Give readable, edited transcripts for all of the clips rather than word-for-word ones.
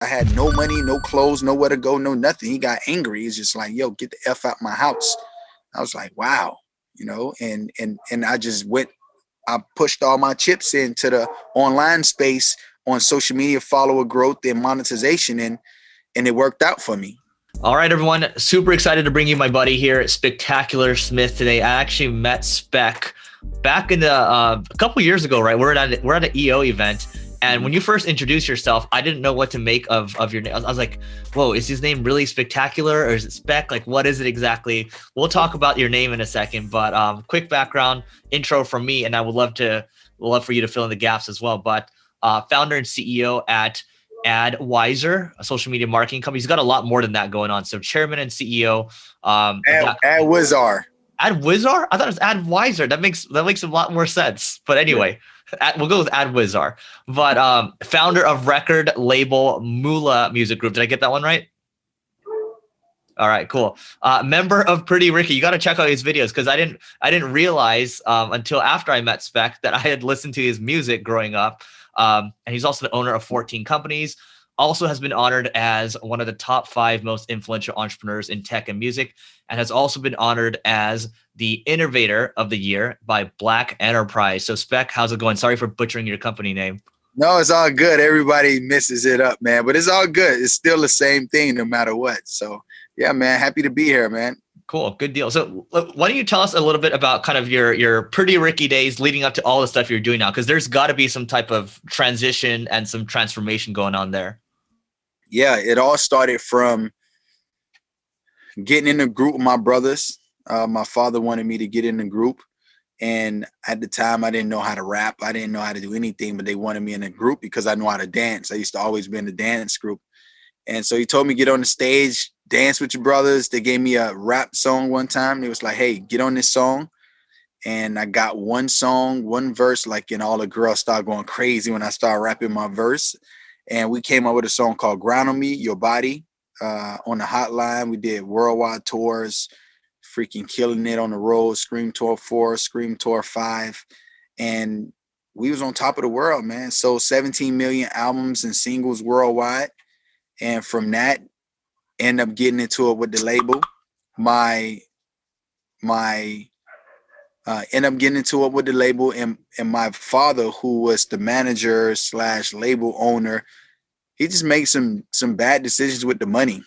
I had no money, no clothes, nowhere to go, no nothing. He got angry. He's just like, yo, get the F out my house. I was like, wow, and I just went, I pushed all my chips into the online space on social media, follower growth and monetization, and it worked out for me. All right, everyone. Super excited to bring you my buddy here, Spectacular Smith, today. I actually met Spec back in the a couple years ago, right? We're at an EO event. And when you first introduced yourself, I didn't know what to make of your name. I was like, whoa, is his name really Spectacular or is it Spec? Like, what is it exactly? We'll talk about your name in a second, but quick background intro from me, and I would love for you to fill in the gaps as well. But founder and CEO at Adwizar, a social media marketing company. He's got a lot more than that going on. So chairman and CEO. Adwizar. Adwizar? I thought it was Adwizar. That makes a lot more sense. But anyway, we'll go with Adwizar. But founder of record label Mula Music Group. Did I get that one right? All right, cool. Member of Pretty Ricky. You got to check out his videos because I didn't realize until after I met Spec that I had listened to his music growing up. And he's also the owner of 14 companies. Also has been honored as one of the top 5 most influential entrepreneurs in tech and music, and has also been honored as the Innovator of the Year by Black Enterprise. So Spec, how's it going? Sorry for butchering your company name. No, it's all good. Everybody messes it up, man, but it's all good. It's still the same thing no matter what. So yeah, man, happy to be here, man. Cool. Good deal. So why don't you tell us a little bit about kind of your Pretty Ricky days leading up to all the stuff you're doing now? Because there's got to be some type of transition and some transformation going on there. Yeah, it all started from getting in a group with my brothers. My father wanted me to get in the group. And at the time, I didn't know how to rap. I didn't know how to do anything, but they wanted me in a group because I know how to dance. I used to always be in the dance group. And so he told me, get on the stage, dance with your brothers. They gave me a rap song one time. They was like, hey, get on this song. And I got one song, one verse, like, and all the girls started going crazy when I started rapping my verse. And we came up with a song called Grind on Me, Your Body, on the hotline. We did worldwide tours, freaking killing it on the road, Scream Tour 4, Scream Tour 5. And we was on top of the world, man. Sold 17 million albums and singles worldwide. And from that, end up getting into it with the label. End up getting into it with the label, and my father, who was the manager / label owner, he just made some bad decisions with the money,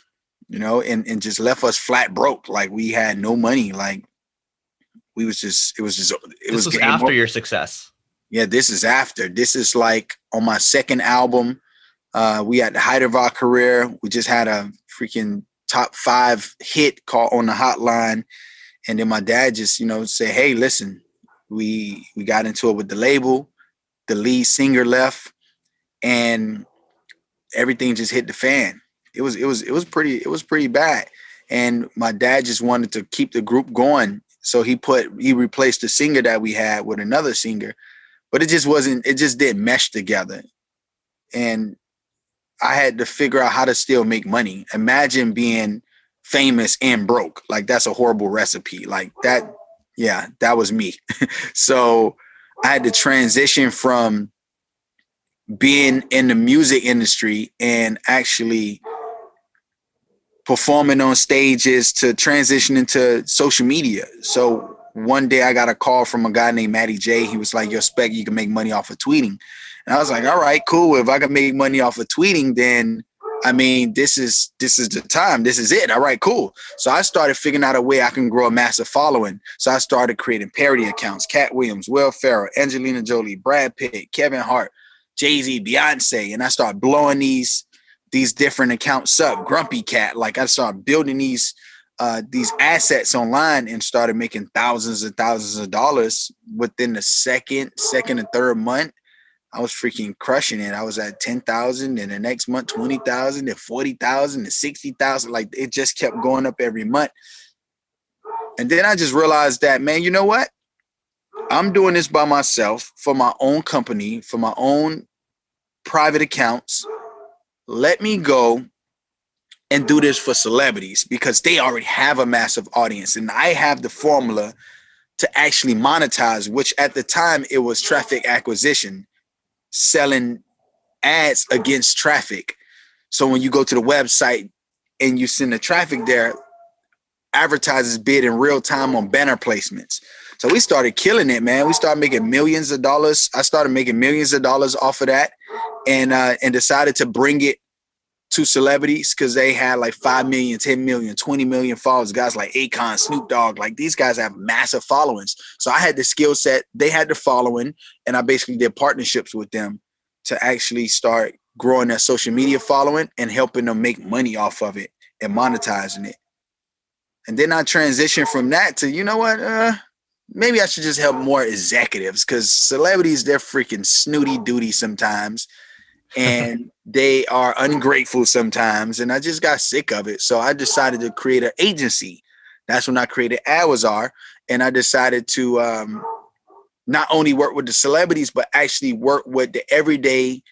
and just left us flat broke. Like we had no money. Like it was after your success. Yeah, this is after. This is like on my second album. We at the height of our career. We just had a freaking top 5 hit called On the Hotline. And then my dad just, said, hey, listen, we got into it with the label. The lead singer left and everything just hit the fan. It was pretty bad. And my dad just wanted to keep the group going. So he replaced the singer that we had with another singer, but it just didn't mesh together. And I had to figure out how to still make money. Imagine being famous and broke. Like that's a horrible recipe. Like that. Yeah, that was me. So I had to transition from being in the music industry and actually performing on stages to transition into social media. So one day I got a call from a guy named Matty J. He was like, yo, Spec, you can make money off of tweeting. And I was like, all right, cool. If I can make money off of tweeting, then this is the time. This is it. All right, cool. So I started figuring out a way I can grow a massive following. So I started creating parody accounts. Cat Williams, Will Ferrell, Angelina Jolie, Brad Pitt, Kevin Hart, Jay-Z, Beyonce. And I started blowing these different accounts up. Grumpy Cat. Like I started building these assets online and started making thousands and thousands of dollars within the second and third month. I was freaking crushing it. I was at 10,000, and the next month 20,000, and 40,000, and 60,000. Like it just kept going up every month. And then I just realized that, man, you know what? I'm doing this by myself for my own company, for my own private accounts. Let me go and do this for celebrities because they already have a massive audience, and I have the formula to actually monetize, which at the time it was traffic acquisition, selling ads against traffic. So when you go to the website and you send the traffic there, advertisers bid in real time on banner placements. So we started killing it, man. We started making millions of dollars. I started making millions of dollars off of that, and decided to bring it to celebrities because they had like 5 million, 10 million, 20 million followers. Guys like Akon, Snoop Dogg, like these guys have massive followings. So I had the skill set, they had the following, and I basically did partnerships with them to actually start growing their social media following and helping them make money off of it and monetizing it. And then I transitioned from that to, you know what, maybe I should just help more executives because celebrities, they're freaking snooty duty sometimes. And they are ungrateful sometimes. And I just got sick of it. So I decided to create an agency. That's when I created Adwizar. And I decided to not only work with the celebrities, but actually work with the everyday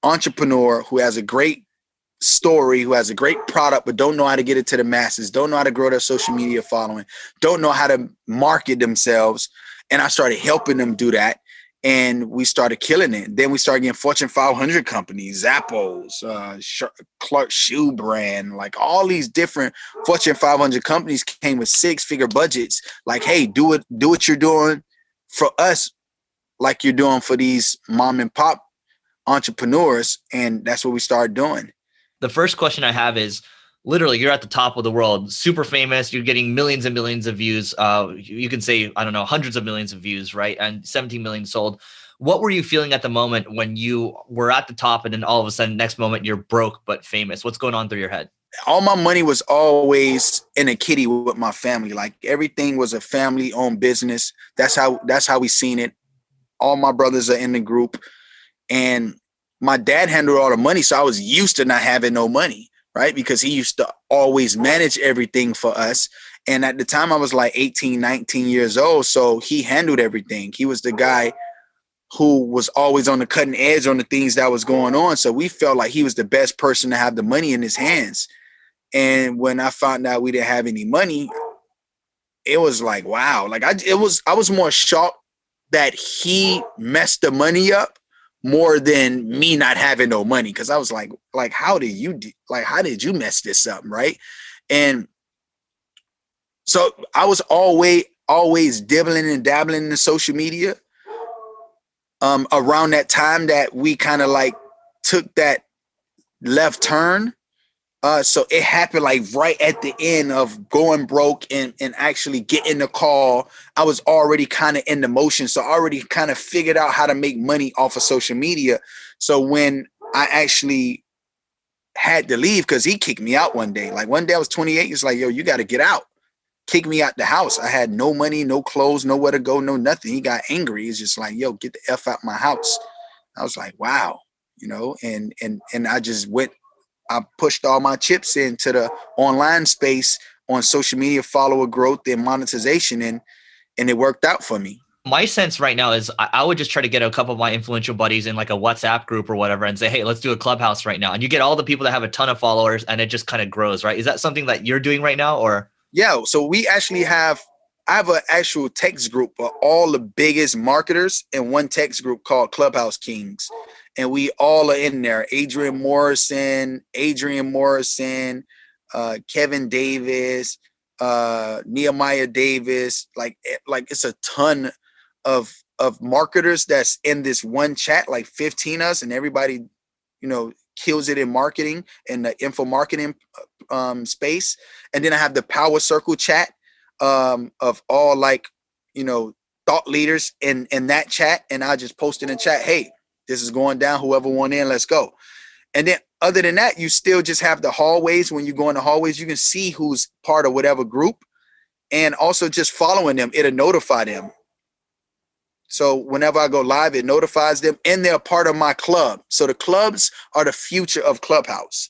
entrepreneur who has a great story, who has a great product, but don't know how to get it to the masses, don't know how to grow their social media following, don't know how to market themselves. And I started helping them do that. And we started killing it. Then we started getting Fortune 500 companies, Zappos, Clark Shoe Brand, like all these different Fortune 500 companies came with 6-figure budgets. Like, hey, do what you're doing for us, like you're doing for these mom and pop entrepreneurs. And that's what we started doing. The first question I have is, literally, you're at the top of the world, super famous. You're getting millions and millions of views. You can say, I don't know, hundreds of millions of views, right? And 17 million sold. What were you feeling at the moment when you were at the top and then all of a sudden, next moment, you're broke but famous? What's going on through your head? All my money was always in a kitty with my family. Like everything was a family-owned business. That's how we seen it. All my brothers are in the group. And my dad handled all the money. So I was used to not having no money. Right? Because he used to always manage everything for us. And at the time I was like 18, 19 years old. So he handled everything. He was the guy who was always on the cutting edge on the things that was going on. So we felt like he was the best person to have the money in his hands. And when I found out we didn't have any money, it was like, wow. Like I was more shocked that he messed the money up more than me not having no money. Cause I was like, how did you mess this up? Right. And so I was always dibbling and dabbling in the social media. Around that time that we kind of like took that left turn. So it happened like right at the end of going broke and actually getting the call. I was already kind of in the motion. So I already kind of figured out how to make money off of social media. So when I actually had to leave, because he kicked me out one day. Like one day I was 28. He's like, yo, you got to get out. Kick me out the house. I had no money, no clothes, nowhere to go, no nothing. He got angry. He's just like, yo, get the F out my house. I was like, wow, and I just went. I pushed all my chips into the online space on social media, follower growth and monetization, and it worked out for me. My sense right now is I would just try to get a couple of my influential buddies in like a WhatsApp group or whatever and say, hey, let's do a Clubhouse right now. And you get all the people that have a ton of followers and it just kind of grows, right? Is that something that you're doing right now? Or yeah, so we actually I have an actual text group of all the biggest marketers in one text group called Clubhouse Kings. And we all are in there. Adrian Morrison, Kevin Davis, Nehemiah Davis. Like it's a ton of marketers that's in this one chat, like 15 us, and everybody, kills it in marketing and the info marketing space. And then I have the Power Circle chat of all thought leaders in that chat. And I just post in the chat, hey, this is going down. Whoever want in, let's go. And then other than that, you still just have the hallways. When you go in the hallways, you can see who's part of whatever group, and also just following them. It'll notify them. So whenever I go live, it notifies them, and they're part of my club. So the clubs are the future of Clubhouse.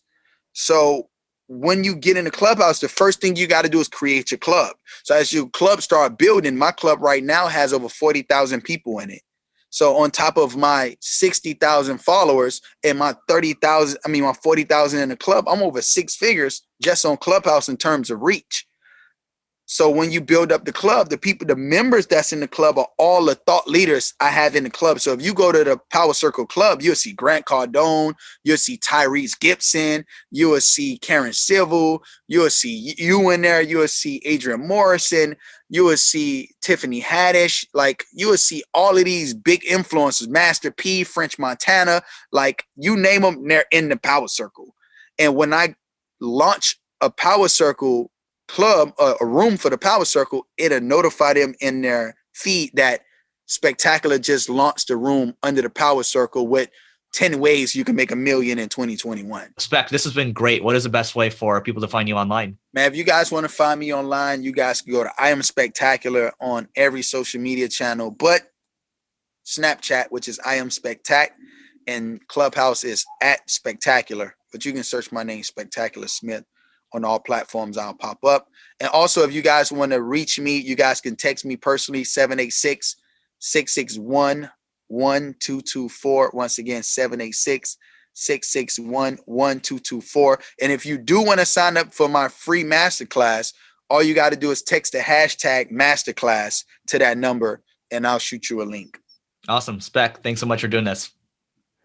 So when you get in the Clubhouse, the first thing you got to do is create your club. So as your club start building, my club right now has over 40,000 people in it. So on top of my 60,000 followers and my 40,000 in the club, I'm over 6 figures just on Clubhouse in terms of reach. So when you build up the club, the members that's in the club are all the thought leaders I have in the club. So if you go to the Power Circle Club, you'll see Grant Cardone, you'll see Tyrese Gibson, you will see Karen Civil, you will see you in there, you will see Adrian Morrison, you will see Tiffany Haddish, like you will see all of these big influencers, Master P, French Montana, like you name them, they're in the Power Circle. And when I launch a Power Circle club, a room for the Power Circle, it'll notify them in their feed that Spectacular just launched a room under the Power Circle with 10 ways you can make $1 million in 2021. Spec, this has been great. What is the best way for people to find you online? Man, if you guys want to find me online, you guys can go to I Am Spectacular on every social media channel, but Snapchat, which is I Am Spectac, and Clubhouse is at Spectacular. But you can search my name, Spectacular Smith, on all platforms. I'll pop up. And also, if you guys want to reach me, you guys can text me personally, 786-661-1224. Once again, 786-661-1224. And if you do want to sign up for my free masterclass, all you got to do is text the hashtag masterclass to that number, and I'll shoot you a link. Awesome. Spec, thanks so much for doing this.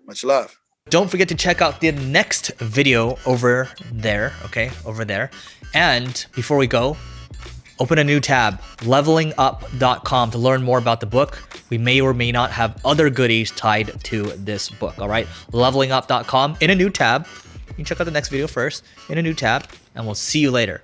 Much love. Don't forget to check out the next video over there, okay? Over there. And before we go, open a new tab, levelingup.com, to learn more about the book. We may or may not have other goodies tied to this book, all right? Levelingup.com in a new tab. You can check out the next video first in a new tab, and we'll see you later.